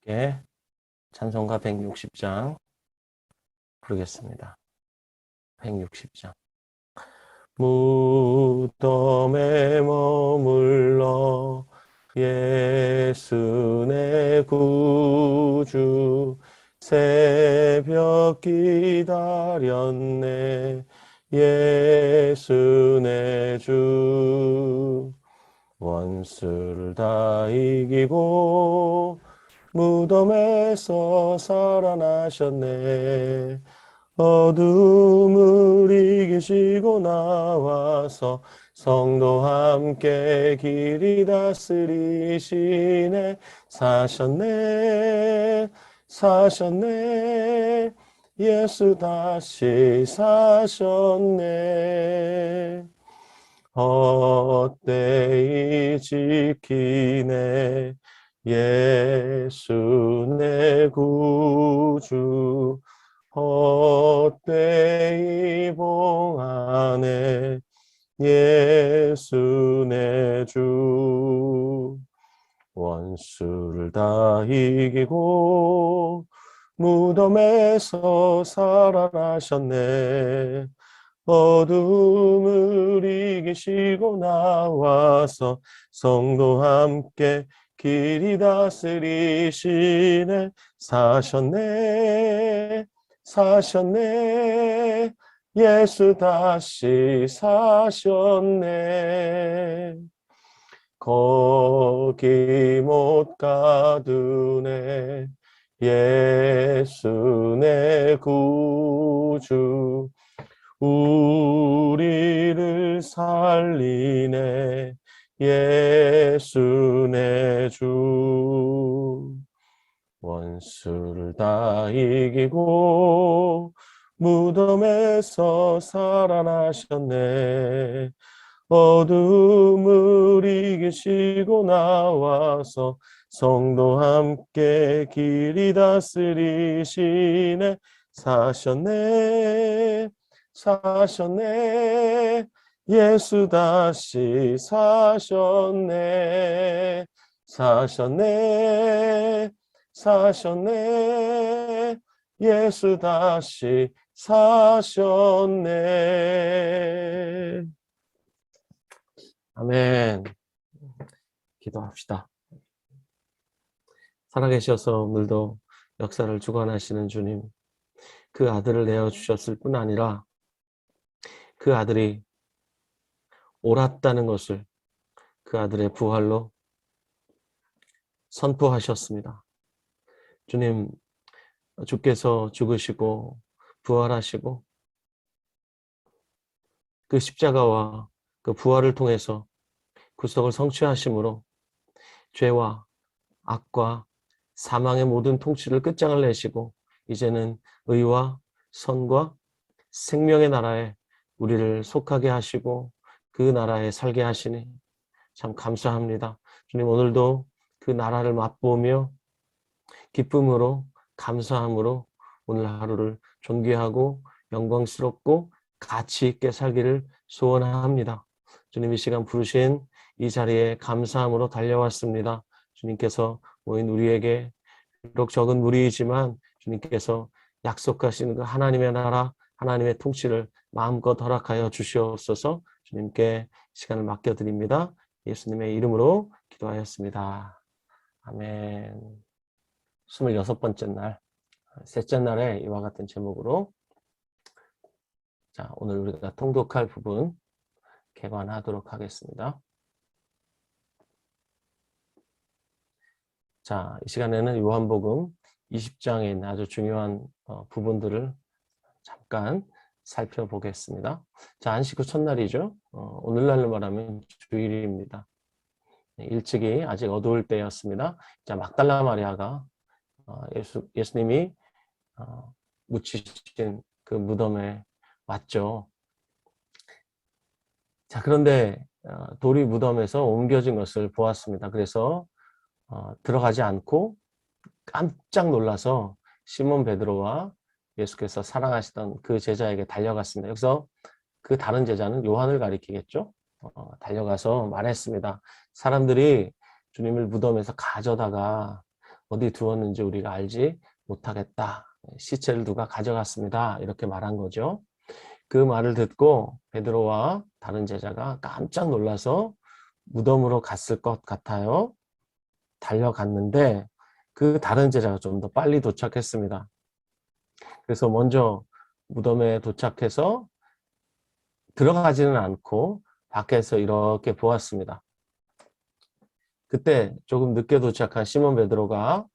함께 찬송가 160장 부르겠습니다. 160장. 무덤에 머물러 예수 내 구주 새벽 기다렸네 예수 내 주 원수를 다 이기고 무덤에서 살아나셨네. 어둠을 이기시고 나와서 성도 함께 길이 다스리시네. 사셨네 사셨네 예수 다시 사셨네. 헛되이 지키네 예수 내 구주 헛되이 봉하네 예수 내 주 원수를 다 이기고 무덤에서 살아나셨네. 어둠을 이기시고 나와서 성도 함께 길이 다스리시네. 사셨네 사셨네 예수 다시 사셨네. 거기 못 가두네 예수 내 구주 우리를 살리네 예수 내 주 원수를 다 이기고 무덤에서 살아나셨네. 어둠을 이기시고 나와서 성도 함께 길이 다스리시네. 사셨네 사셨네 예수 다시 사셨네. 사셨네 사셨네 예수 다시 사셨네. 아멘. 기도합시다. 살아계셔서 오늘도 역사를 주관하시는 주님, 그 아들을 내어주셨을 뿐 아니라 그 아들이 옳았다는 것을 그 아들의 부활로 선포하셨습니다. 주님, 주께서 죽으시고 부활하시고 그 십자가와 그 부활을 통해서 구속을 성취하심으로 죄와 악과 사망의 모든 통치를 끝장을 내시고 이제는 의와 선과 생명의 나라에 우리를 속하게 하시고 그 나라에 살게 하시니 참 감사합니다. 주님, 오늘도 그 나라를 맛보며 기쁨으로 감사함으로 오늘 하루를 존귀하고 영광스럽고 가치 있게 살기를 소원합니다. 주님, 이 시간 부르신 이 자리에 감사함으로 달려왔습니다. 주님께서 모인 우리에게 비록 적은 무리이지만 주님께서 약속하시는 그 하나님의 나라, 하나님의 통치를 마음껏 허락하여 주시옵소서. 주님께 시간을 맡겨드립니다. 예수님의 이름으로 기도하였습니다. 아멘. 26번째 날, 셋째 날에 이와 같은 제목으로 자, 오늘 우리가 통독할 부분 개관하도록 하겠습니다. 자, 이 시간에는 요한복음 20장에 있는 아주 중요한 부분들을 잠깐 살펴보겠습니다. 자, 안식 후 첫날이죠. 오늘날로 말하면 주일입니다. 일찍이 아직 어두울 때였습니다. 자, 막달라 마리아가 예수님이 묻히신 그 무덤에 왔죠. 자, 그런데 돌이 무덤에서 옮겨진 것을 보았습니다. 그래서 들어가지 않고 깜짝 놀라서 시몬 베드로와 예수께서 사랑하시던 그 제자에게 달려갔습니다. 여기서 그 다른 제자는 요한을 가리키겠죠. 달려가서 말했습니다. 사람들이 주님을 무덤에서 가져다가 어디 두었는지 우리가 알지 못하겠다. 시체를 누가 가져갔습니다. 이렇게 말한 거죠. 그 말을 듣고 베드로와 다른 제자가 깜짝 놀라서 무덤으로 갔을 것 같아요. 달려갔는데 그 다른 제자가 좀 더 빨리 도착했습니다. 그래서 먼저 무덤에 도착해서 들어가지는 않고 밖에서 이렇게 보았습니다. 그때 조금 늦게 도착한 시몬 베드로가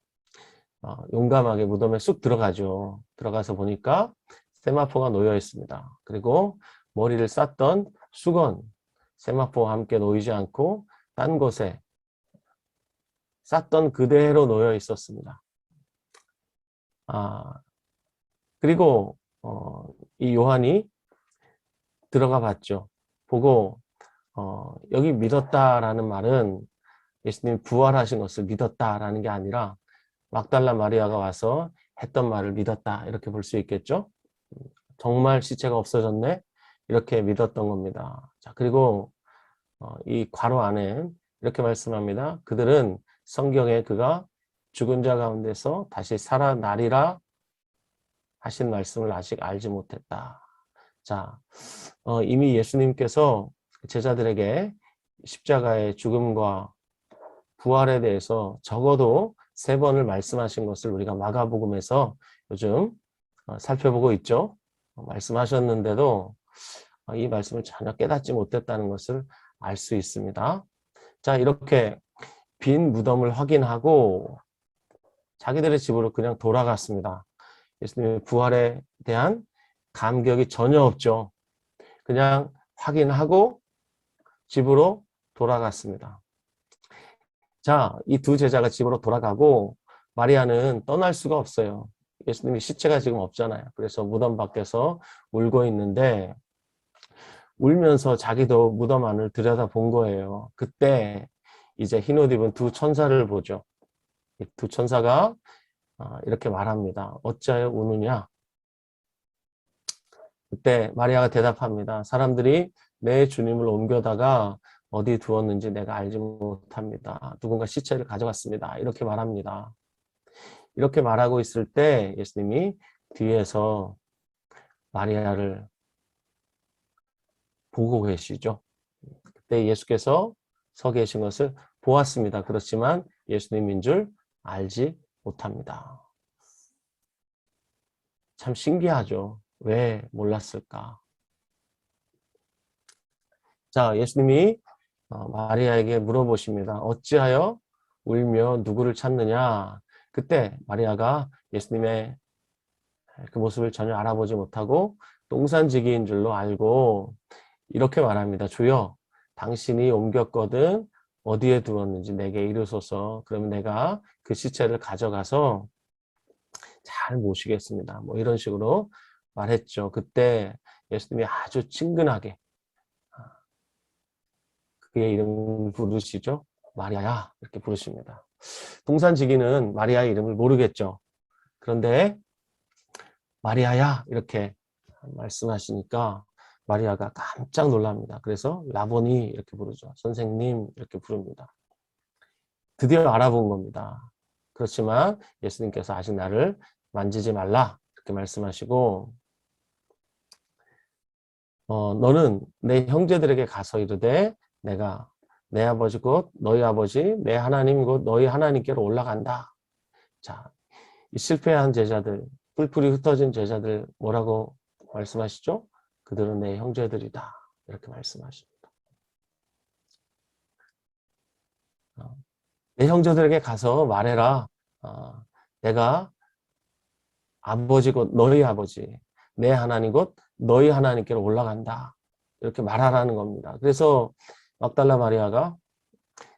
용감하게 무덤에 쑥 들어가죠. 들어가서 보니까 세마포가 놓여 있습니다. 그리고 머리를 쌌던 수건, 세마포와 함께 놓이지 않고 딴 곳에 쌌던 그대로 놓여 있었습니다. 그리고 이 요한이 들어가 봤죠. 보고 여기 믿었다라는 말은 예수님이 부활하신 것을 믿었다라는 게 아니라 막달라 마리아가 와서 했던 말을 믿었다 이렇게 볼 수 있겠죠. 정말 시체가 없어졌네 이렇게 믿었던 겁니다. 자, 그리고 이 괄호 안에 이렇게 말씀합니다. 그들은 성경에 그가 죽은 자 가운데서 다시 살아나리라 하신 말씀을 아직 알지 못했다. 자, 이미 예수님께서 제자들에게 십자가의 죽음과 부활에 대해서 적어도 3번을 말씀하신 것을 우리가 마가복음에서 요즘 살펴보고 있죠. 말씀하셨는데도 이 말씀을 전혀 깨닫지 못했다는 것을 알 수 있습니다. 자, 이렇게 빈 무덤을 확인하고 자기들의 집으로 그냥 돌아갔습니다. 예수님의 부활에 대한 감격이 전혀 없죠. 그냥 확인하고 집으로 돌아갔습니다. 자, 이 두 제자가 집으로 돌아가고 마리아는 떠날 수가 없어요. 예수님이 시체가 지금 없잖아요. 그래서 무덤 밖에서 울고 있는데 울면서 자기도 무덤 안을 들여다본 거예요. 그때 이제 흰옷 입은 두 천사를 보죠. 이 두 천사가 이렇게 말합니다. 어찌하여 우느냐? 그때 마리아가 대답합니다. 사람들이 내 주님을 옮겨다가 어디 두었는지 내가 알지 못합니다. 누군가 시체를 가져갔습니다. 이렇게 말합니다. 이렇게 말하고 있을 때 예수님이 뒤에서 마리아를 보고 계시죠. 그때 예수께서 서 계신 것을 보았습니다. 그렇지만 예수님인 줄 알지 못합니다. 참 신기하죠. 왜 몰랐을까? 자, 예수님이 마리아에게 물어보십니다. 어찌하여 울며 누구를 찾느냐? 그때 마리아가 예수님의 그 모습을 전혀 알아보지 못하고 똥산지기인 줄로 알고 이렇게 말합니다. 주여, 당신이 옮겼거든 어디에 두었는지 내게 이르소서. 그러면 내가 그 시체를 가져가서 잘 모시겠습니다. 뭐 이런 식으로 말했죠. 그때 예수님이 아주 친근하게 그의 이름을 부르시죠. 마리아야 이렇게 부르십니다. 동산지기는 마리아의 이름을 모르겠죠. 그런데 마리아야 이렇게 말씀하시니까 마리아가 깜짝 놀랍니다. 그래서 라보니 이렇게 부르죠. 선생님 이렇게 부릅니다. 드디어 알아본 겁니다. 그렇지만 예수님께서 아직 나를 만지지 말라 이렇게 말씀하시고 너는 내 형제들에게 가서 이르되 내가 내 아버지 곧 너희 아버지 내 하나님 곧 너희 하나님께로 올라간다. 자, 이 실패한 제자들 뿔뿔이 흩어진 제자들 뭐라고 말씀하시죠? 그들은 내 형제들이다 이렇게 말씀하십니다. 내 형제들에게 가서 말해라. 내가 아버지 곧 너희 아버지 내 하나님 곧 너희 하나님께로 올라간다. 이렇게 말하라는 겁니다. 그래서 막달라 마리아가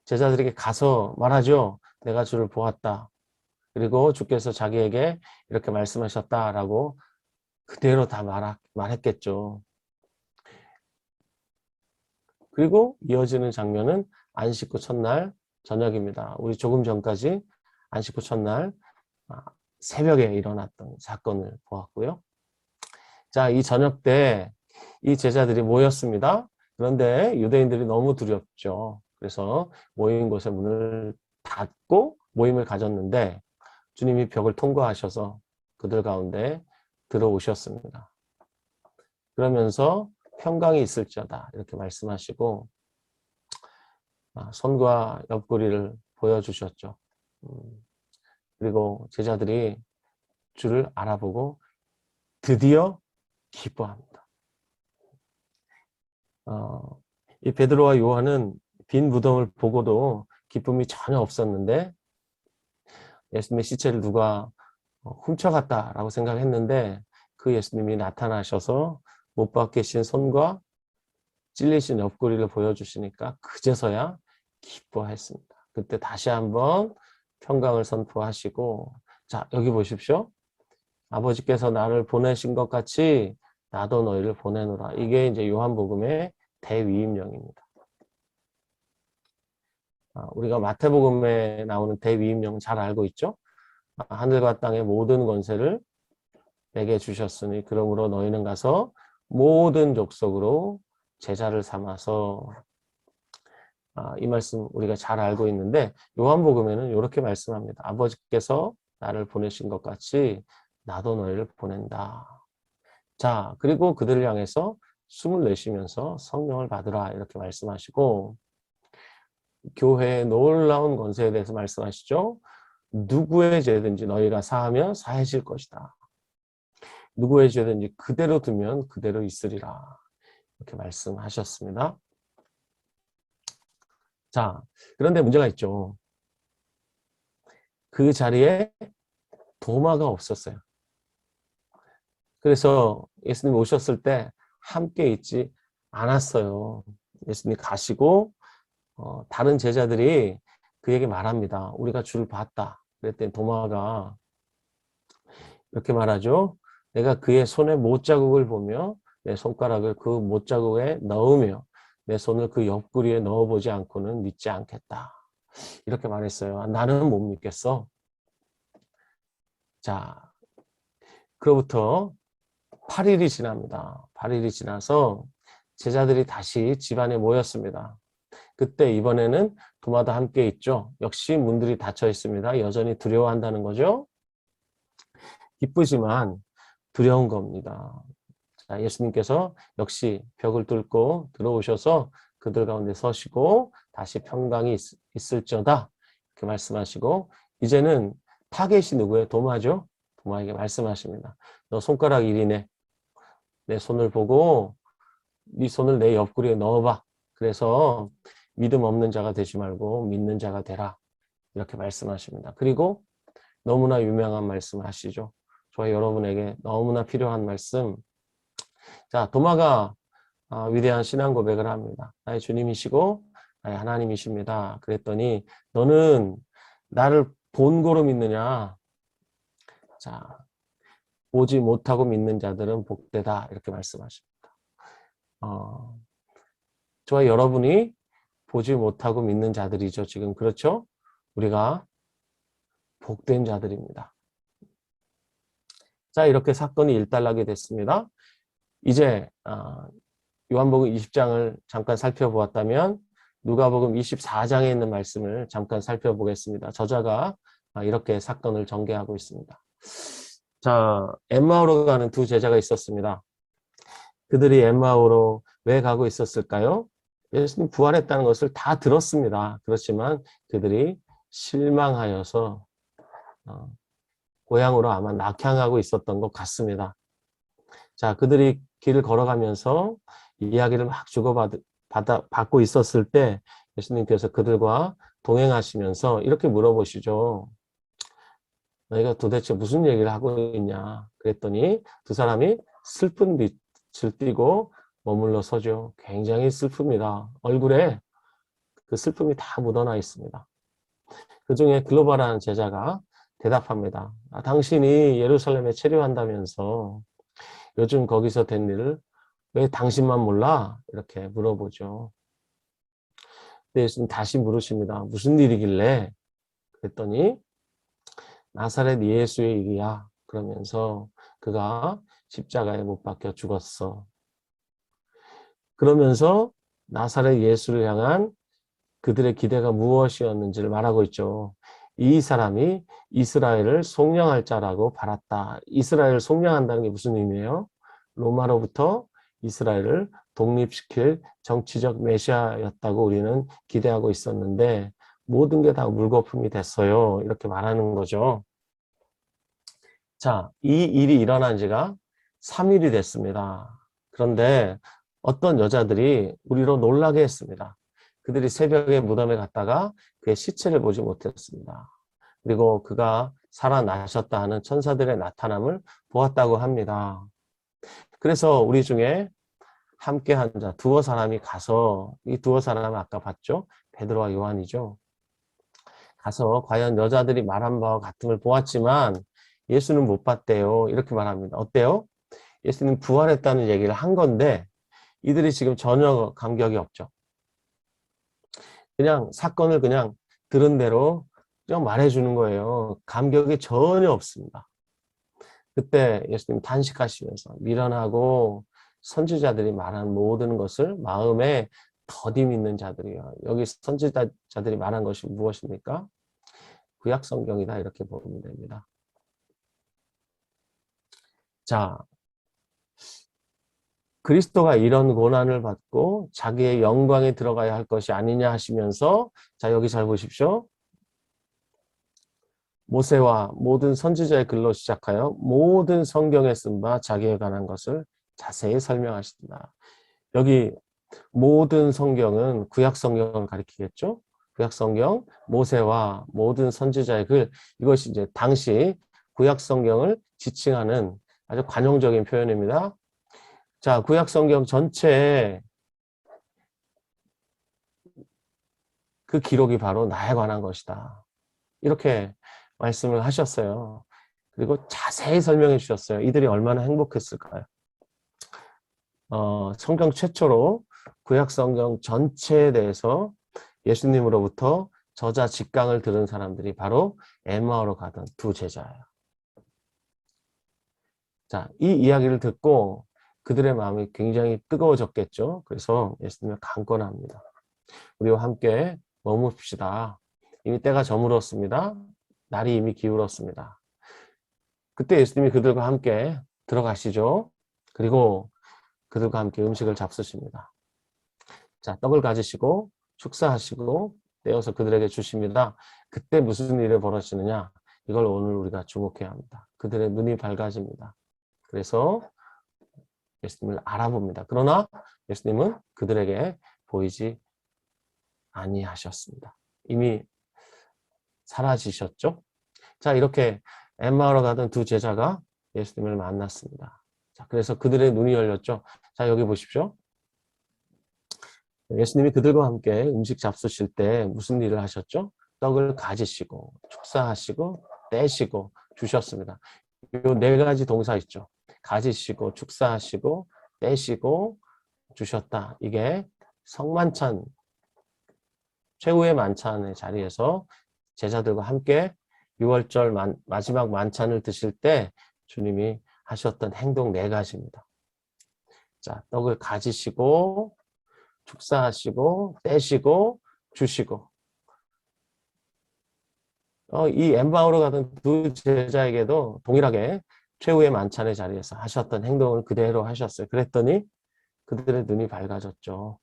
제자들에게 가서 말하죠. 내가 주를 보았다. 그리고 주께서 자기에게 이렇게 말씀하셨다라고 그대로 다 말했겠죠. 그리고 이어지는 장면은 안식 후 첫날 저녁입니다. 우리 조금 전까지 안식 후 첫날 새벽에 일어났던 사건을 보았고요. 자, 이 저녁 때 이 제자들이 모였습니다. 그런데 유대인들이 너무 두렵죠. 그래서 모인 곳에 문을 닫고 모임을 가졌는데 주님이 벽을 통과하셔서 그들 가운데 들어오셨습니다. 그러면서 평강이 있을지어다 이렇게 말씀하시고 손과 옆구리를 보여주셨죠. 그리고 제자들이 주를 알아보고 드디어 기뻐합니다. 이 베드로와 요한은 빈 무덤을 보고도 기쁨이 전혀 없었는데 예수님의 시체를 누가 훔쳐갔다라고 생각했는데 그 예수님이 나타나셔서 못 박히신 손과 찔리신 옆구리를 보여주시니까 그제서야 기뻐했습니다. 그때 다시 한번 평강을 선포하시고 자 여기 보십시오. 아버지께서 나를 보내신 것 같이 나도 너희를 보내노라. 이게 이제 요한복음의 대위임령입니다. 우리가 마태복음에 나오는 대위임령 잘 알고 있죠? 하늘과 땅의 모든 권세를 내게 주셨으니 그러므로 너희는 가서 모든 족속으로 제자를 삼아서 이 말씀 우리가 잘 알고 있는데 요한복음에는 이렇게 말씀합니다. 아버지께서 나를 보내신 것 같이 나도 너희를 보낸다. 자, 그리고 그들을 향해서 숨을 내쉬면서 성령을 받으라 이렇게 말씀하시고 교회의 놀라운 권세에 대해서 말씀하시죠. 누구의 죄든지 너희가 사하면 사해질 것이다. 누구의 죄든지 그대로 두면 그대로 있으리라. 이렇게 말씀하셨습니다. 자, 그런데 문제가 있죠. 그 자리에 도마가 없었어요. 그래서 예수님 오셨을 때 함께 있지 않았어요. 예수님 가시고 다른 제자들이 그에게 말합니다. 우리가 주를 봤다. 그랬더니 도마가 이렇게 말하죠. 내가 그의 손에 못자국을 보며 내 손가락을 그 못자국에 넣으며 내 손을 그 옆구리에 넣어보지 않고는 믿지 않겠다. 이렇게 말했어요. 나는 못 믿겠어. 자, 그로부터 8일이 지납니다. 8일이 지나서 제자들이 다시 집안에 모였습니다. 그때 이번에는 도마도 함께 있죠. 역시 문들이 닫혀 있습니다. 여전히 두려워한다는 거죠. 기쁘지만 두려운 겁니다. 자, 예수님께서 역시 벽을 뚫고 들어오셔서 그들 가운데 서시고 다시 평강이 있을지어다 이렇게 말씀하시고 이제는 타겟이 누구예요? 도마죠. 도마에게 말씀하십니다. 너 손가락 1이네. 내 손을 보고 네 손을 내 옆구리에 넣어봐. 그래서 믿음 없는 자가 되지 말고 믿는 자가 되라. 이렇게 말씀하십니다. 그리고 너무나 유명한 말씀을 하시죠. 저와 여러분에게 너무나 필요한 말씀. 자, 도마가 위대한 신앙 고백을 합니다. 나의 주님이시고 나의 하나님이십니다. 그랬더니 너는 나를 본고로 믿느냐? 자, 보지 못하고 믿는 자들은 복되다. 이렇게 말씀하십니다. 저와 여러분이 보지 못하고 믿는 자들이죠. 지금 그렇죠? 우리가 복된 자들입니다. 자, 이렇게 사건이 일단락이 됐습니다. 이제 요한복음 20장을 잠깐 살펴보았다면 누가복음 24장에 있는 말씀을 잠깐 살펴보겠습니다. 저자가 이렇게 사건을 전개하고 있습니다. 자, 엠마오로 가는 두 제자가 있었습니다. 그들이 엠마오로 왜 가고 있었을까요? 예수님 부활했다는 것을 다 들었습니다. 그렇지만 그들이 실망하여서 고향으로 아마 낙향하고 있었던 것 같습니다. 자, 그들이 길을 걸어가면서 이야기를 막 주고받고 있었을 때 예수님께서 그들과 동행하시면서 이렇게 물어보시죠. 너희가 도대체 무슨 얘기를 하고 있냐? 그랬더니 두 사람이 슬픈 빛을 띠고 머물러 서죠. 굉장히 슬픕니다. 얼굴에 그 슬픔이 다 묻어나 있습니다. 그 중에 글로벌한 제자가 대답합니다. 당신이 예루살렘에 체류한다면서 요즘 거기서 된 일을 왜 당신만 몰라? 이렇게 물어보죠. 근데 예수님 다시 물으십니다. 무슨 일이길래? 그랬더니 나사렛 예수의 일이야. 그러면서 그가 십자가에 못 박혀 죽었어. 그러면서 나사렛 예수를 향한 그들의 기대가 무엇이었는지를 말하고 있죠. 이 사람이 이스라엘을 속량할 자라고 바랐다. 이스라엘을 속량한다는 게 무슨 의미예요? 로마로부터 이스라엘을 독립시킬 정치적 메시아였다고 우리는 기대하고 있었는데 모든 게 다 물거품이 됐어요. 이렇게 말하는 거죠. 자, 이 일이 일어난 지가 3일이 됐습니다. 그런데 어떤 여자들이 우리로 놀라게 했습니다. 그들이 새벽에 무덤에 갔다가 그의 시체를 보지 못했습니다. 그리고 그가 살아나셨다 하는 천사들의 나타남을 보았다고 합니다. 그래서 우리 중에 함께 한 자, 두어 사람이 가서, 이 두어 사람은 아까 봤죠? 베드로와 요한이죠. 가서 과연 여자들이 말한 바와 같은 걸 보았지만 예수는 못 봤대요. 이렇게 말합니다. 어때요? 예수님 부활했다는 얘기를 한 건데 이들이 지금 전혀 감격이 없죠. 그냥 사건을 그냥 들은 대로 그냥 말해주는 거예요. 감격이 전혀 없습니다. 그때 예수님 단식하시면서 미련하고 선지자들이 말한 모든 것을 마음에 더디 믿는 자들이요. 여기 선지자들이 말한 것이 무엇입니까? 구약 성경이다 이렇게 보면 됩니다. 자, 그리스도가 이런 고난을 받고 자기의 영광에 들어가야 할 것이 아니냐 하시면서 자 여기 잘 보십시오. 모세와 모든 선지자의 글로 시작하여 모든 성경에 쓴 바 자기에 관한 것을 자세히 설명하신다. 여기 모든 성경은 구약 성경을 가리키겠죠. 구약 성경, 모세와 모든 선지자의 글, 이것이 이제 당시 구약 성경을 지칭하는 아주 관용적인 표현입니다. 자, 구약 성경 전체에 그 기록이 바로 나에 관한 것이다. 이렇게 말씀을 하셨어요. 그리고 자세히 설명해 주셨어요. 이들이 얼마나 행복했을까요? 성경 최초로 구약 성경 전체에 대해서 예수님으로부터 저자 직강을 들은 사람들이 바로 엠마오로 가던 두 제자예요. 자, 이 이야기를 듣고 그들의 마음이 굉장히 뜨거워졌겠죠. 그래서 예수님을 강권합니다. 우리와 함께 머뭅시다. 이미 때가 저물었습니다. 날이 이미 기울었습니다. 그때 예수님이 그들과 함께 들어가시죠. 그리고 그들과 함께 음식을 잡수십니다. 자, 떡을 가지시고 축사하시고 떼어서 그들에게 주십니다. 그때 무슨 일이 벌어지느냐? 이걸 오늘 우리가 주목해야 합니다. 그들의 눈이 밝아집니다. 그래서 예수님을 알아봅니다. 그러나 예수님은 그들에게 보이지 아니하셨습니다. 이미 사라지셨죠? 자, 이렇게 엠마오로 가던 두 제자가 예수님을 만났습니다. 자, 그래서 그들의 눈이 열렸죠. 자, 여기 보십시오. 예수님이 그들과 함께 음식 잡수실 때 무슨 일을 하셨죠? 떡을 가지시고 축사하시고 떼시고 주셨습니다. 이 네 가지 동사 있죠. 가지시고 축사하시고 떼시고 주셨다. 이게 성만찬, 최후의 만찬의 자리에서 제자들과 함께 6월절 마지막 만찬을 드실 때 주님이 하셨던 행동 네 가지입니다. 자, 떡을 가지시고 축사하시고 떼시고 주시고 이 엠마오로 가던 두 제자에게도 동일하게 최후의 만찬의 자리에서 하셨던 행동을 그대로 하셨어요. 그랬더니 그들의 눈이 밝아졌죠.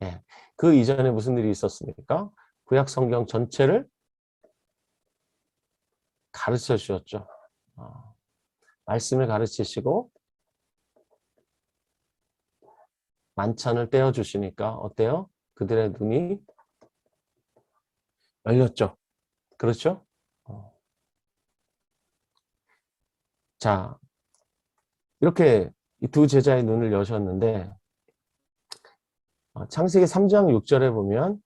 네. 그 이전에 무슨 일이 있었습니까? 구약 성경 전체를 가르쳐 주셨죠. 말씀을 가르치시고 만찬을 떼어 주시니까 어때요? 그들의 눈이 열렸죠. 그렇죠? 자, 이렇게 이 두 제자의 눈을 여셨는데 창세기 3장 6절에 보면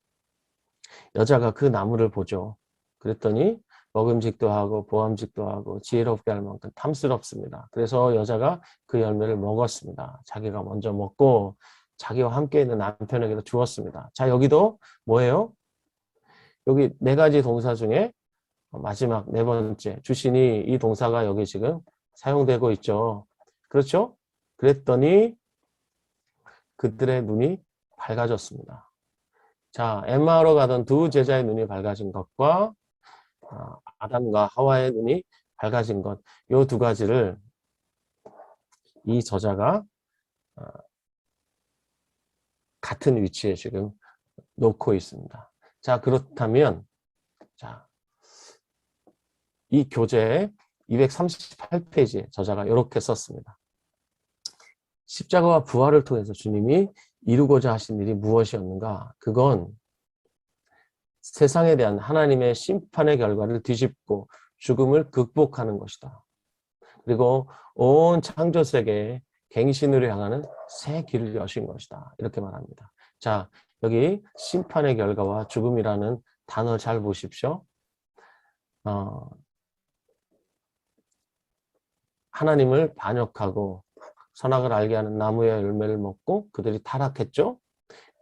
여자가 그 나무를 보죠. 그랬더니 먹음직도 하고 보암직도 하고 지혜롭게 할 만큼 탐스럽습니다. 그래서 여자가 그 열매를 먹었습니다. 자기가 먼저 먹고 자기와 함께 있는 남편에게도 주었습니다. 자, 여기도 뭐예요? 여기 네 가지 동사 중에 마지막 네 번째 주시니 이 동사가 여기 지금 사용되고 있죠. 그렇죠? 그랬더니 그들의 눈이 밝아졌습니다. 자, 엠마오로 가던 두 제자의 눈이 밝아진 것과 아담과 하와의 눈이 밝아진 것, 이 두 가지를 이 저자가 같은 위치에 지금 놓고 있습니다. 자, 그렇다면 자, 이 교재 238페이지에 저자가 이렇게 썼습니다. 십자가와 부활을 통해서 주님이 이루고자 하신 일이 무엇이었는가? 그건 세상에 대한 하나님의 심판의 결과를 뒤집고 죽음을 극복하는 것이다. 그리고 온 창조 세계에 갱신으로 향하는 새 길을 여신 것이다. 이렇게 말합니다. 자, 여기 심판의 결과와 죽음이라는 단어 잘 보십시오. 하나님을 반역하고 선악을 알게 하는 나무의 열매를 먹고 그들이 타락했죠.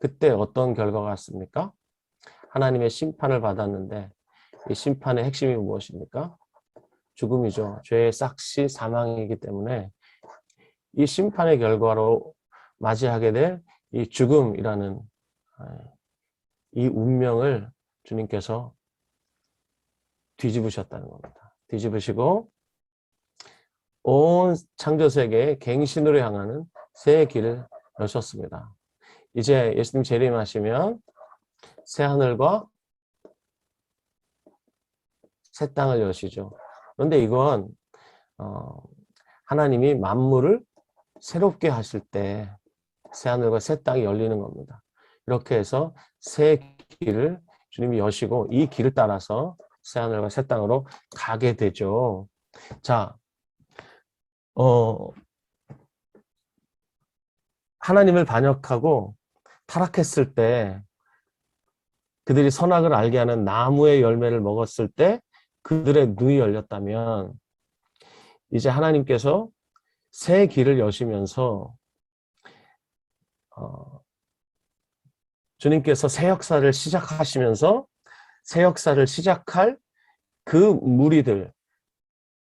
그때 어떤 결과가 왔습니까? 하나님의 심판을 받았는데 이 심판의 핵심이 무엇입니까? 죽음이죠. 죄의 싹시 사망이기 때문에 이 심판의 결과로 맞이하게 될 이 죽음이라는 이 운명을 주님께서 뒤집으셨다는 겁니다. 뒤집으시고 온 창조세계에 갱신으로 향하는 새 길을 여셨습니다. 이제 예수님 재림하시면 새 하늘과 새 땅을 여시죠. 그런데 이건 하나님이 만물을 새롭게 하실 때 새 하늘과 새 땅이 열리는 겁니다. 이렇게 해서 새 길을 주님이 여시고 이 길을 따라서 새 하늘과 새 땅으로 가게 되죠. 자, 하나님을 반역하고 타락했을 때 그들이 선악을 알게 하는 나무의 열매를 먹었을 때 그들의 눈이 열렸다면 이제 하나님께서 새 길을 여시면서 주님께서 새 역사를 시작하시면서 새 역사를 시작할 그 무리들,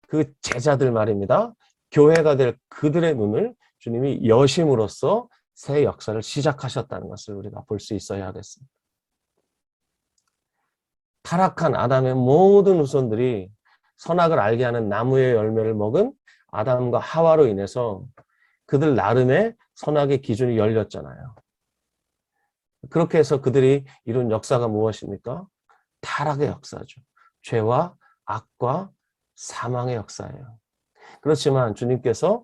그 제자들 말입니다. 교회가 될 그들의 눈을 주님이 여심으로써 새 역사를 시작하셨다는 것을 우리가 볼 수 있어야 하겠습니다. 타락한 아담의 모든 후손들이 선악을 알게 하는 나무의 열매를 먹은 아담과 하와로 인해서 그들 나름의 선악의 기준이 열렸잖아요. 그렇게 해서 그들이 이룬 역사가 무엇입니까? 타락의 역사죠. 죄와 악과 사망의 역사예요. 그렇지만 주님께서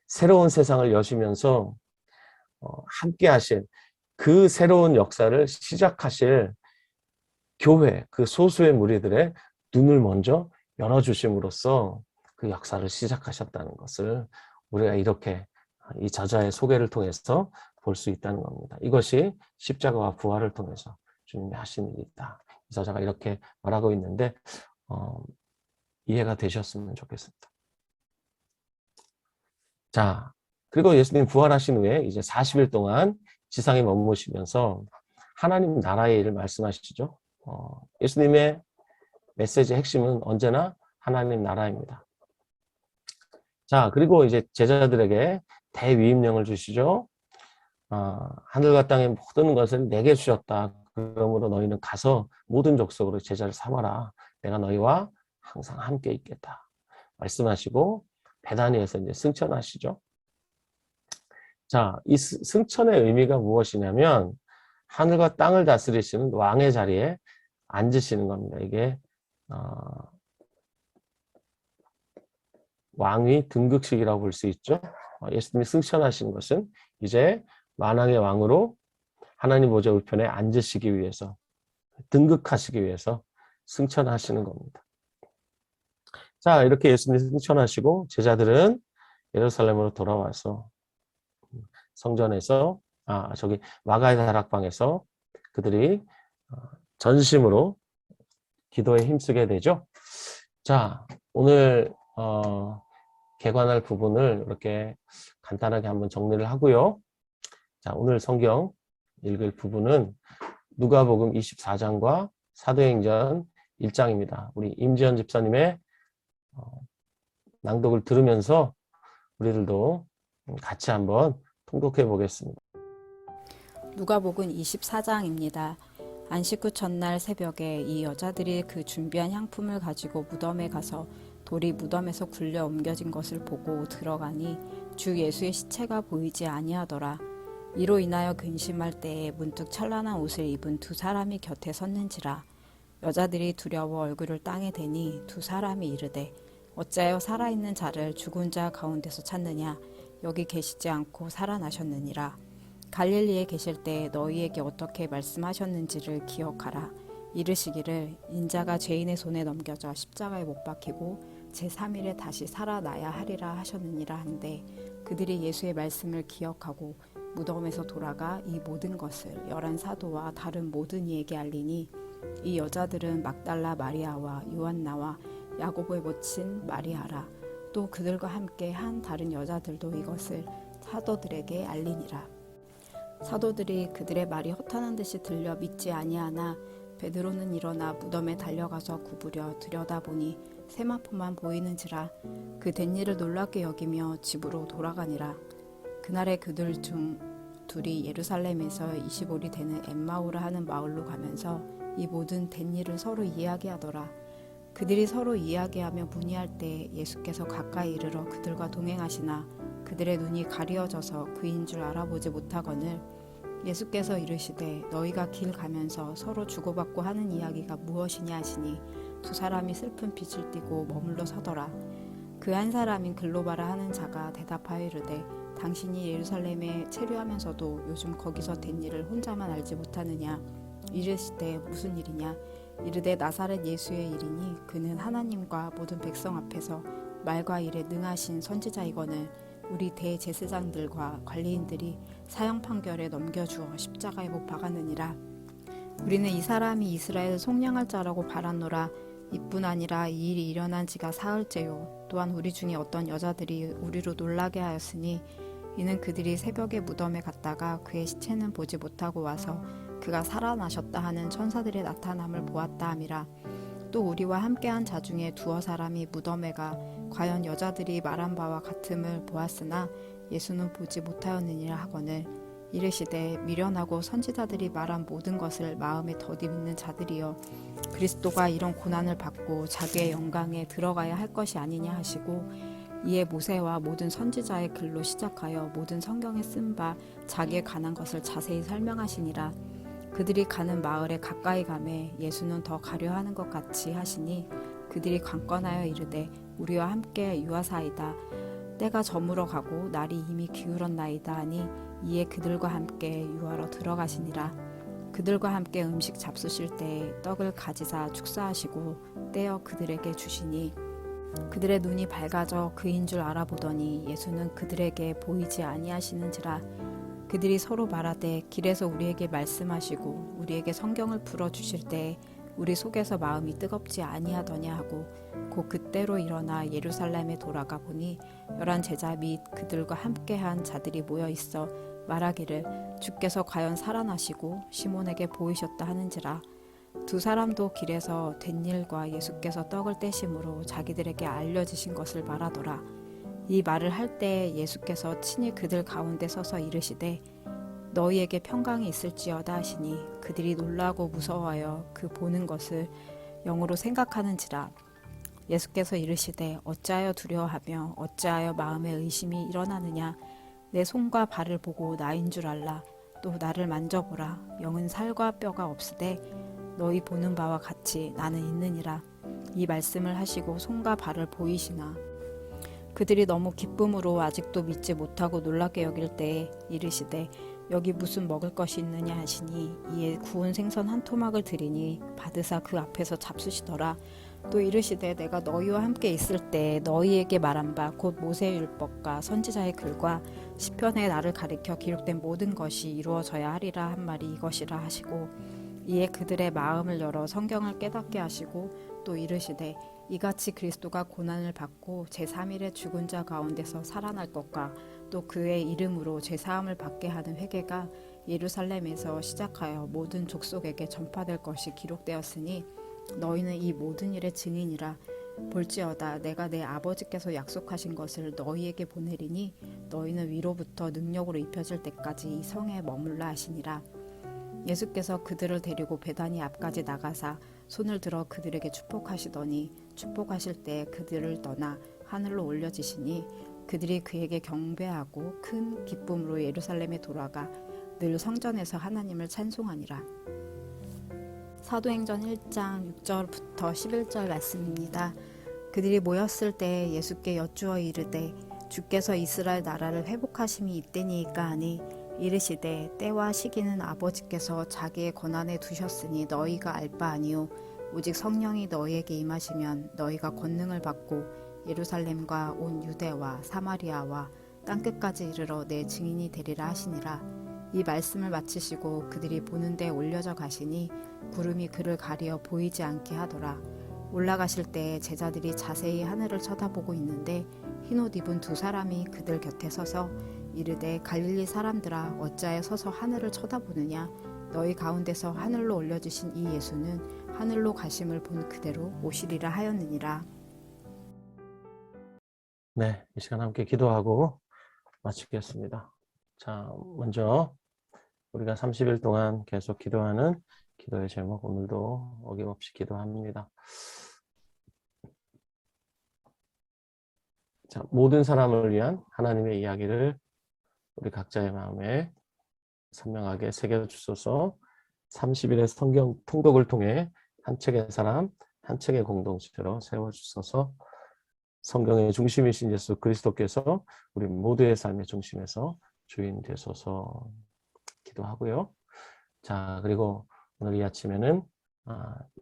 새로운 세상을 여시면서 함께 하실 그 새로운 역사를 시작하실 교회, 그 소수의 무리들의 눈을 먼저 열어주심으로써 그 역사를 시작하셨다는 것을 우리가 이렇게 이 저자의 소개를 통해서 볼 수 있다는 겁니다. 이것이 십자가와 부활을 통해서 주님이 하신 일이다. 이 저자가 이렇게 말하고 있는데 이해가 되셨으면 좋겠습니다. 자, 그리고 예수님 부활하신 후에 이제 40일 동안 지상에 머무시면서 하나님 나라의 일을 말씀하시죠. 예수님의 메시지의 핵심은 언제나 하나님 나라입니다. 자, 그리고 이제 제자들에게 대위임령을 주시죠. 하늘과 땅의 모든 것을 내게 주셨다. 그러므로 너희는 가서 모든 족속으로 제자를 삼아라. 내가 너희와 항상 함께 있겠다. 말씀하시고 베다니에서 이제 승천하시죠. 자, 이 승천의 의미가 무엇이냐면 하늘과 땅을 다스리시는 왕의 자리에 앉으시는 겁니다. 이게 왕위 등극식이라고 볼 수 있죠. 예수님이 승천하신 것은 이제 만왕의 왕으로 하나님 보좌 우편에 앉으시기 위해서 등극하시기 위해서 승천하시는 겁니다. 자, 이렇게 예수님이 승천하시고 제자들은 예루살렘으로 돌아와서 성전에서 저기 마가의 다락방에서 그들이 전심으로 기도에 힘쓰게 되죠. 자, 오늘 개관할 부분을 이렇게 간단하게 한번 정리를 하고요. 자, 오늘 성경 읽을 부분은 누가복음 24장과 사도행전 1장입니다. 우리 임지연 집사님의 낭독을 들으면서 우리들도 같이 한번 통독해 보겠습니다. 누가복음 24장입니다. 안식 후 첫날 새벽에 이 여자들이 그 준비한 향품을 가지고 무덤에 가서 돌이 무덤에서 굴려 옮겨진 것을 보고 들어가니 주 예수의 시체가 보이지 아니하더라. 이로 인하여 근심할 때에 문득 찬란한 옷을 입은 두 사람이 곁에 섰는지라. 여자들이 두려워 얼굴을 땅에 대니 두 사람이 이르되 어찌하여 살아있는 자를 죽은 자 가운데서 찾느냐. 여기 계시지 않고 살아나셨느니라. 갈릴리에 계실 때 너희에게 어떻게 말씀하셨는지를 기억하라. 이르시기를 인자가 죄인의 손에 넘겨져 십자가에 못 박히고 제3일에 다시 살아나야 하리라 하셨느니라 한데 그들이 예수의 말씀을 기억하고 무덤에서 돌아가 이 모든 것을 열한 사도와 다른 모든 이에게 알리니 이 여자들은 막달라 마리아와 요한나와 야고보의 모친 마리아라. 또 그들과 함께 한 다른 여자들도 이것을 사도들에게 알리니라. 사도들이 그들의 말이 허탄한 듯이 들려 믿지 아니하나 베드로는 일어나 무덤에 달려가서 구부려 들여다보니 세마포만 보이는지라. 그 된 일을 놀랍게 여기며 집으로 돌아가니라. 그날에 그들 중 둘이 예루살렘에서 25리 되는 엠마오라 하는 마을로 가면서 이 모든 된 일을 서로 이야기하더라. 그들이 서로 이야기하며 문의할 때 예수께서 가까이 이르러 그들과 동행하시나 그들의 눈이 가리어져서 그인 줄 알아보지 못하거늘 예수께서 이르시되 너희가 길 가면서 서로 주고받고 하는 이야기가 무엇이냐 하시니 두 사람이 슬픈 빛을 띠고 머물러 서더라. 그 한 사람인 글로바라 하는 자가 대답하여 이르되 당신이 예루살렘에 체류하면서도 요즘 거기서 된 일을 혼자만 알지 못하느냐. 이르시되 무슨 일이냐. 이르되 나사렛 예수의 일이니 그는 하나님과 모든 백성 앞에서 말과 일에 능하신 선지자이거늘 우리 대제사장들과 관리인들이 사형 판결에 넘겨주어 십자가에 못 박았느니라. 우리는 이 사람이 이스라엘 속량할 자라고 바랐노라. 이뿐 아니라 이 일이 일어난 지가 사흘째요. 또한 우리 중에 어떤 여자들이 우리로 놀라게 하였으니 이는 그들이 새벽에 무덤에 갔다가 그의 시체는 보지 못하고 와서 그가 살아나셨다 하는 천사들의 나타남을 보았다 함이라. 또 우리와 함께한 자 중에 두어 사람이 무덤에 가 과연 여자들이 말한 바와 같음을 보았으나 예수는 보지 못하였느니라 하거늘 이르시되 미련하고 선지자들이 말한 모든 것을 마음에 더디 믿는 자들이여 그리스도가 이런 고난을 받고 자기의 영광에 들어가야 할 것이 아니냐 하시고 이에 모세와 모든 선지자의 글로 시작하여 모든 성경에 쓴 바 자기에 관한 것을 자세히 설명하시니라. 그들이 가는 마을에 가까이 가매 예수는 더 가려 하는 것 같이 하시니 그들이 관건하여 이르되 우리와 함께 유하사이다. 때가 저물어 가고 날이 이미 기울었나이다 하니 이에 그들과 함께 유하러 들어가시니라. 그들과 함께 음식 잡수실 때에 떡을 가지사 축사하시고 떼어 그들에게 주시니 그들의 눈이 밝아져 그인 줄 알아보더니 예수는 그들에게 보이지 아니하시는지라. 그들이 서로 말하되 길에서 우리에게 말씀하시고 우리에게 성경을 풀어주실 때에 우리 속에서 마음이 뜨겁지 아니하더냐 하고 곧 그때로 일어나 예루살렘에 돌아가 보니 열한 제자 및 그들과 함께한 자들이 모여 있어 말하기를 주께서 과연 살아나시고 시몬에게 보이셨다 하는지라. 두 사람도 길에서 된 일과 예수께서 떡을 떼심으로 자기들에게 알려지신 것을 말하더라. 이 말을 할 때 예수께서 친히 그들 가운데 서서 이르시되 너희에게 평강이 있을지어다 하시니 그들이 놀라고 무서워하여 그 보는 것을 영으로 생각하는지라. 예수께서 이르시되 어찌하여 두려워하며 어찌하여 마음에 의심이 일어나느냐. 내 손과 발을 보고 나인 줄 알라. 또 나를 만져보라. 영은 살과 뼈가 없으되 너희 보는 바와 같이 나는 있느니라. 이 말씀을 하시고 손과 발을 보이시나 그들이 너무 기쁨으로 아직도 믿지 못하고 놀랍게 여길 때에 이르시되 여기 무슨 먹을 것이 있느냐 하시니 이에 구운 생선 한 토막을 드리니 받으사 그 앞에서 잡수시더라. 또 이르시되 내가 너희와 함께 있을 때 너희에게 말한 바 곧 모세의 율법과 선지자의 글과 시편에 나를 가리켜 기록된 모든 것이 이루어져야 하리라 한 말이 이것이라 하시고 이에 그들의 마음을 열어 성경을 깨닫게 하시고 또 이르시되 이같이 그리스도가 고난을 받고 제3일에 죽은 자 가운데서 살아날 것과 또 그의 이름으로 제사함을 받게 하는 회개가 예루살렘에서 시작하여 모든 족속에게 전파될 것이 기록되었으니 너희는 이 모든 일의 증인이라. 볼지어다 내가 내 아버지께서 약속하신 것을 너희에게 보내리니 너희는 위로부터 능력으로 입혀질 때까지 이 성에 머물라 하시니라. 예수께서 그들을 데리고 베다니 앞까지 나가사 손을 들어 그들에게 축복하시더니 축복하실 때 그들을 떠나 하늘로 올려지시니 그들이 그에게 경배하고 큰 기쁨으로 예루살렘에 돌아가 늘 성전에서 하나님을 찬송하니라. 사도행전 1장 6절부터 11절 말씀입니다. 그들이 모였을 때 예수께 여쭈어 이르되 주께서 이스라엘 나라를 회복하심이 이때니이까 하니 이르시되 때와 시기는 아버지께서 자기의 권한에 두셨으니 너희가 알 바 아니요 오직 성령이 너희에게 임하시면 너희가 권능을 받고 예루살렘과 온 유대와 사마리아와 땅끝까지 이르러 내 증인이 되리라 하시니라. 이 말씀을 마치시고 그들이 보는 데 올려져 가시니 구름이 그를 가리어 보이지 않게 하더라. 올라가실 때 제자들이 자세히 하늘을 쳐다보고 있는데 흰옷 입은 두 사람이 그들 곁에 서서 이르되 갈릴리 사람들아 어찌하여 서서 하늘을 쳐다보느냐 너희 가운데서 하늘로 올려주신 이 예수는 하늘로 가심을 본 그대로 오시리라 하였느니라. 네, 이 시간 함께 기도하고 마치겠습니다. 자, 먼저 우리가 30일 동안 계속 기도하는 기도의 제목, 오늘도 어김없이 기도합니다. 자, 모든 사람을 위한 하나님의 이야기를 우리 각자의 마음에 선명하게 새겨주소서. 30일의 성경 통독을 통해 한 책의 사람, 한 책의 공동체로 세워주소서. 성경의 중심이신 예수 그리스도께서 우리 모두의 삶의 중심에서 주인 되소서 기도하고요. 자, 그리고 오늘 이 아침에는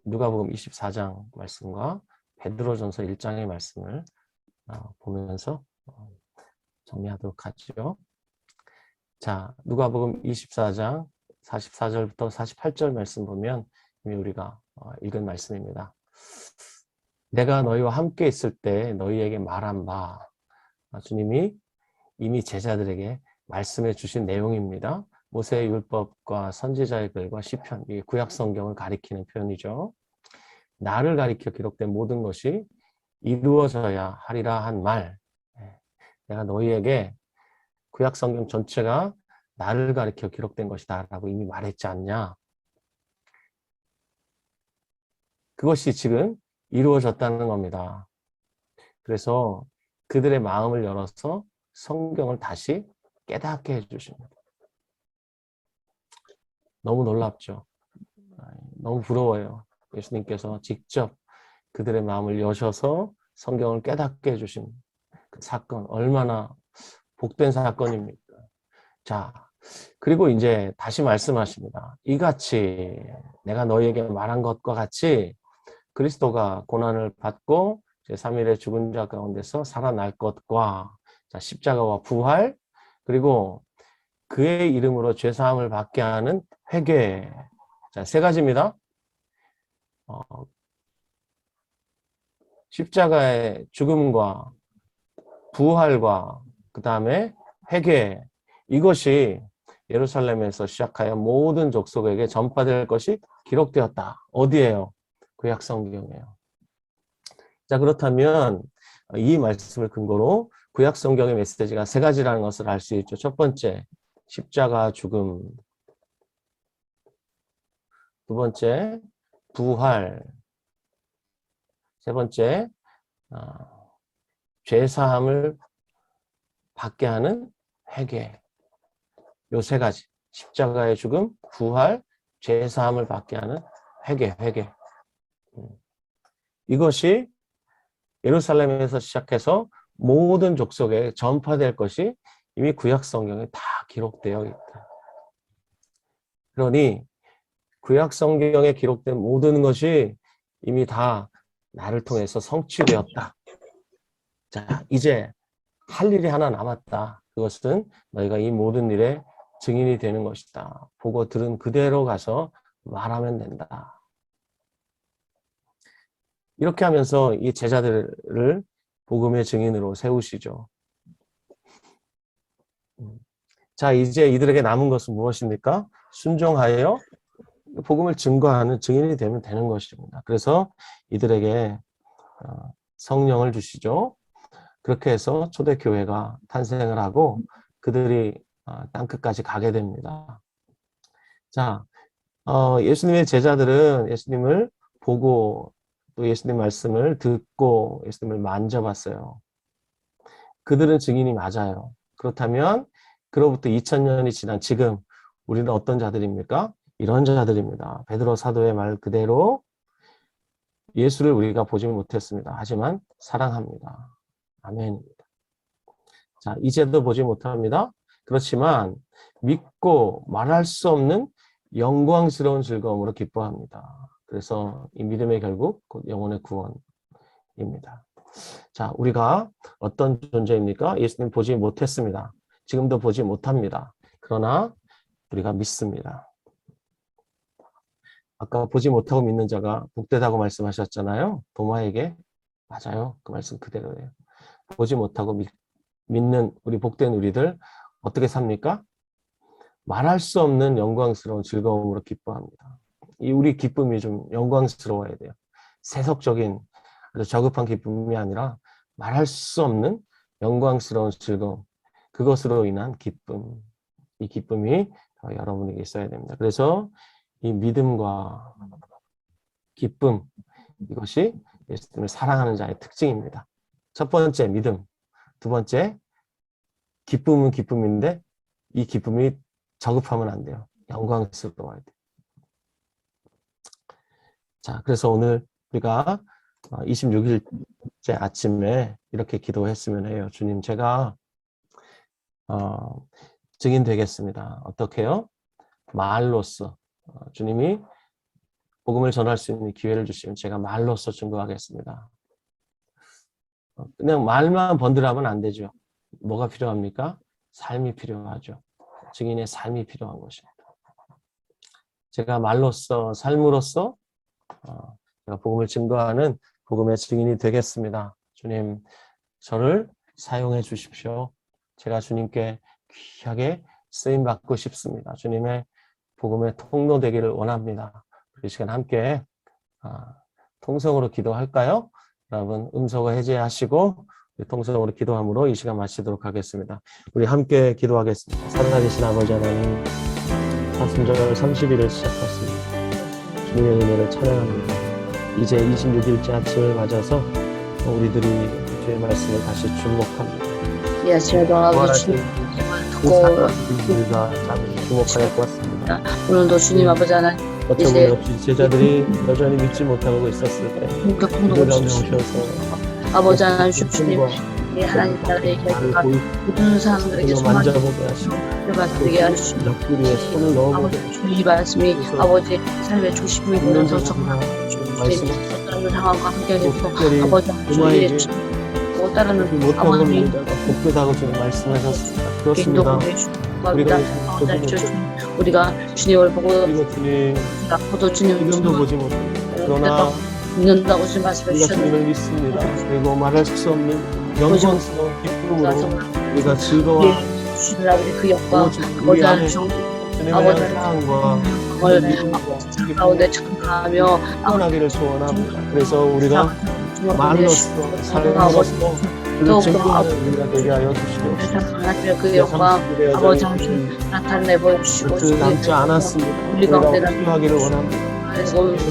누가복음 24장 말씀과 베드로전서 1장의 말씀을 보면서 정리하도록 하죠. 자, 누가복음 24장 44절부터 48절 말씀 보면 이미 우리가 읽은 말씀입니다. 내가 너희와 함께 있을 때 너희에게 말한 바, 주님이 이미 제자들에게 말씀해 주신 내용입니다. 모세의 율법과 선지자의 글과 시편, 이 구약 성경을 가리키는 표현이죠. 나를 가리켜 기록된 모든 것이 이루어져야 하리라 한 말. 내가 너희에게 구약 성경 전체가 나를 가리켜 기록된 것이다 라고 이미 말했지 않냐. 그것이 지금 이루어졌다는 겁니다. 그래서 그들의 마음을 열어서 성경을 다시 깨닫게 해주십니다. 너무 놀랍죠. 너무 부러워요. 예수님께서 직접 그들의 마음을 여셔서 성경을 깨닫게 해주신 그 사건, 얼마나 복된 사건입니까? 자, 그리고 이제 다시 말씀하십니다. 이같이 내가 너희에게 말한 것과 같이 그리스도가 고난을 받고 제3일에 죽은 자 가운데서 살아날 것과 자, 십자가와 부활, 그리고 그의 이름으로 죄사함을 받게 하는 회개. 자, 세 가지입니다. 십자가의 죽음과 부활과 그 다음에 회개. 이것이 예루살렘에서 시작하여 모든 족속에게 전파될 것이 기록되었다. 어디예요? 구약 성경이에요. 자, 그렇다면 이 말씀을 근거로 구약 성경의 메시지가 세 가지라는 것을 알 수 있죠. 첫 번째, 십자가 죽음. 두 번째, 부활. 세 번째, 죄사함을 받게 하는 회개. 요 세 가지. 십자가의 죽음, 부활, 죄사함을 받게 하는 회개. 이것이 예루살렘에서 시작해서 모든 족속에 전파될 것이 이미 구약 성경에 다 기록되어 있다. 그러니 구약 성경에 기록된 모든 것이 이미 다 나를 통해서 성취되었다. 자, 이제 할 일이 하나 남았다. 그것은 너희가 이 모든 일에 증인이 되는 것이다. 보고 들은 그대로 가서 말하면 된다. 이렇게 하면서 이 제자들을 복음의 증인으로 세우시죠. 자, 이제 이들에게 남은 것은 무엇입니까? 순종하여 복음을 증거하는 증인이 되면 되는 것입니다. 그래서 이들에게 성령을 주시죠. 그렇게 해서 초대교회가 탄생을 하고 그들이 땅끝까지 가게 됩니다. 자, 예수님의 제자들은 예수님을 보고 또 예수님 말씀을 듣고 예수님을 만져봤어요. 그들은 증인이 맞아요. 그렇다면 그로부터 2000년이 지난 지금 우리는 어떤 자들입니까? 이런 자들입니다. 베드로 사도의 말 그대로 예수를 우리가 보지 못했습니다. 하지만 사랑합니다. 아멘입니다. 자, 이제도 보지 못합니다. 그렇지만 믿고 말할 수 없는 영광스러운 즐거움으로 기뻐합니다. 그래서 이 믿음의 결국 곧 영혼의 구원입니다. 자, 우리가 어떤 존재입니까? 예수님 보지 못했습니다. 지금도 보지 못합니다. 그러나 우리가 믿습니다. 아까 보지 못하고 믿는 자가 복되다고 말씀하셨잖아요. 도마에게. 맞아요. 그 말씀 그대로예요. 보지 못하고 믿는 우리 복된 우리들 어떻게 삽니까? 말할 수 없는 영광스러운 즐거움으로 기뻐합니다. 이 우리 기쁨이 좀 영광스러워야 돼요. 세속적인 아주 저급한 기쁨이 아니라 말할 수 없는 영광스러운 즐거움, 그것으로 인한 기쁨, 이 기쁨이 여러분에게 있어야 됩니다. 그래서 이 믿음과 기쁨, 이것이 예수님을 사랑하는 자의 특징입니다. 첫 번째 믿음, 두 번째 기쁨은 기쁨인데 이 기쁨이 저급하면 안 돼요. 영광스러워야 돼요. 자, 그래서 오늘 우리가 26일째 아침에 이렇게 기도했으면 해요. 주님, 제가 증인 되겠습니다. 어떻게 해요? 말로써 주님이 복음을 전할 수 있는 기회를 주시면 제가 말로써 증거하겠습니다. 그냥 말만 번들하면 안 되죠. 뭐가 필요합니까? 삶이 필요하죠. 증인의 삶이 필요한 것입니다. 제가 말로써 삶으로써 제가 복음을 증거하는 복음의 증인이 되겠습니다. 주님, 저를 사용해 주십시오. 제가 주님께 귀하게 쓰임받고 싶습니다. 주님의 복음의 통로 되기를 원합니다. 이 시간 함께 통성으로 기도할까요? 여러분 음성을 해제하시고 통성으로 기도함으로 이 시간 마치도록 하겠습니다. 우리 함께 기도하겠습니다. 살아계신 아버지 하나님, 사순절 30일을 시작했습니다. 주님의 은혜를 찬양합니다. 이제 26일째 아침을 맞아서 우리들이 주의 말씀을 다시 주목합니다. 이 아침에 동안 주님을 듣고 우리가 잠시 주목하여 보았습니다. 오늘도 주님 아버지 하나님 어처구니 없이 제자들이 여전히 믿지 못하고 있었을 때 기도를 오셔서 아버지 하나님 주님 하나님 나라의 결과가 모든 사람들에게 만져보게 하시고 되게 하시고 옆구리에 손을 넣어보게 아버지 주의 말씀이 아버지 삶의 조심을 보면서 정말 어떤 상황과 함께 해서 아버지 주의 못 따르는 못하고 있는 자가 복되다고 지금 말씀하셨습니다. 그렇습니다. 우리가 주님을 보고 앞으로도 주님을 지금도 보지 못합니다. 그러나 믿는다고 지금 말씀해 우리가 주셨는데 주님을 믿습니다. 그리고 말할 수 없는 영광스러운 기쁨으로 우리가 즐거워하고 주님 아버지 그 영광 우리 안에 아버지 주님의 사랑과 그걸 가운데 참가하며 피어나기를 소원합니다. 그래서 우리가 말로써 삶으로써 그 증거하는 우리가 되게 하여 주시옵소서. 그 영광 아버지 나타내 보여주시고 그 남지 않았습니다. 우리가 필요하기를 원합니다.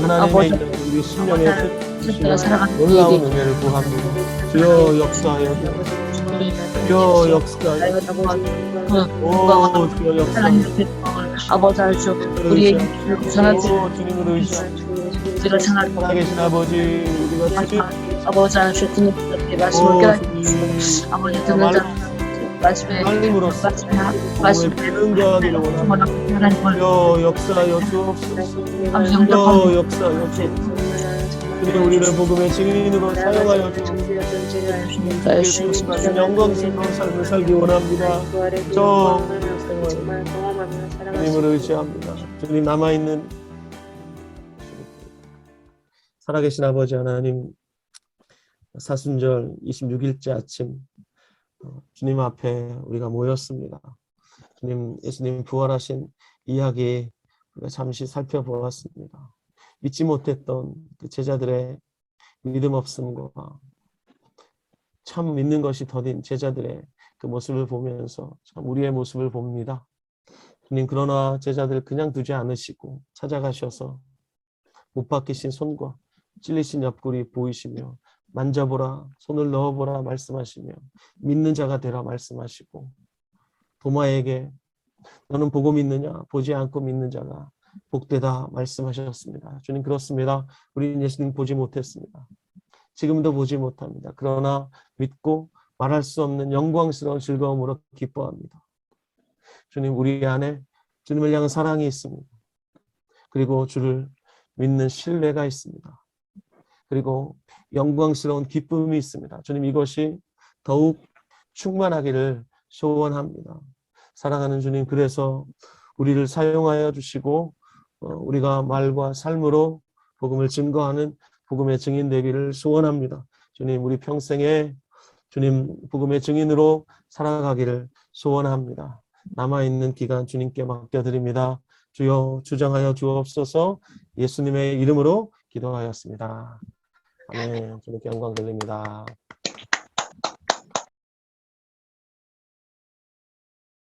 하나님의 우리 심령에 놀라운 은혜를 구합니다. 주여 역사하여 주여 역사하여 오 주여 역사하여 아버지 하시오 우리의 주님을 의지하고 우리가 전할 살아계신 아버지 우리가 주님 아버지 하시오 주님께 말씀을 깨닫고 아버지 듣는 자 말씀에 말씀으로써 말씀에 능가하기를 원합니다. 주여 역사하여 주옵소서. 주여 역사하여 주옵소서. 주님 우리를 복음의 증인으로 사용하여 주옵소서. 영광스러운 삶을 살기 원합니다. 주님을 의지합니다. 주님 남아있는 살아계신 아버지 하나님, 사순절 26일째 아침 주님 앞에 우리가 모였습니다. 주님, 예수님 부활하신 이야기 우리가 잠시 살펴보았습니다. 믿지 못했던 그 제자들의 믿음 없음과 참 믿는 것이 더딘 제자들의 그 모습을 보면서 참 우리의 모습을 봅니다. 주님, 그러나 제자들 그냥 두지 않으시고 찾아가셔서 못 박히신 손과 찔리신 옆구리 보이시며 만져보라, 손을 넣어보라 말씀하시며 믿는 자가 되라 말씀하시고 도마에게 너는 보고 믿느냐? 보지 않고 믿는 자가 복되다 말씀하셨습니다. 주님, 그렇습니다. 우리는 예수님 보지 못했습니다. 지금도 보지 못합니다. 그러나 믿고 말할 수 없는 영광스러운 즐거움으로 기뻐합니다. 주님, 우리 안에 주님을 향한 사랑이 있습니다. 그리고 주를 믿는 신뢰가 있습니다. 그리고 영광스러운 기쁨이 있습니다. 주님, 이것이 더욱 충만하기를 소원합니다. 사랑하는 주님, 그래서 우리를 사용하여 주시고 우리가 말과 삶으로 복음을 증거하는 복음의 증인 되기를 소원합니다. 주님, 우리 평생에 주님 복음의 증인으로 살아가기를 소원합니다. 남아있는 기간 주님께 맡겨드립니다. 주여 주장하여 주옵소서. 예수님의 이름으로 기도하였습니다. 아멘. 주님께 영광 돌립니다.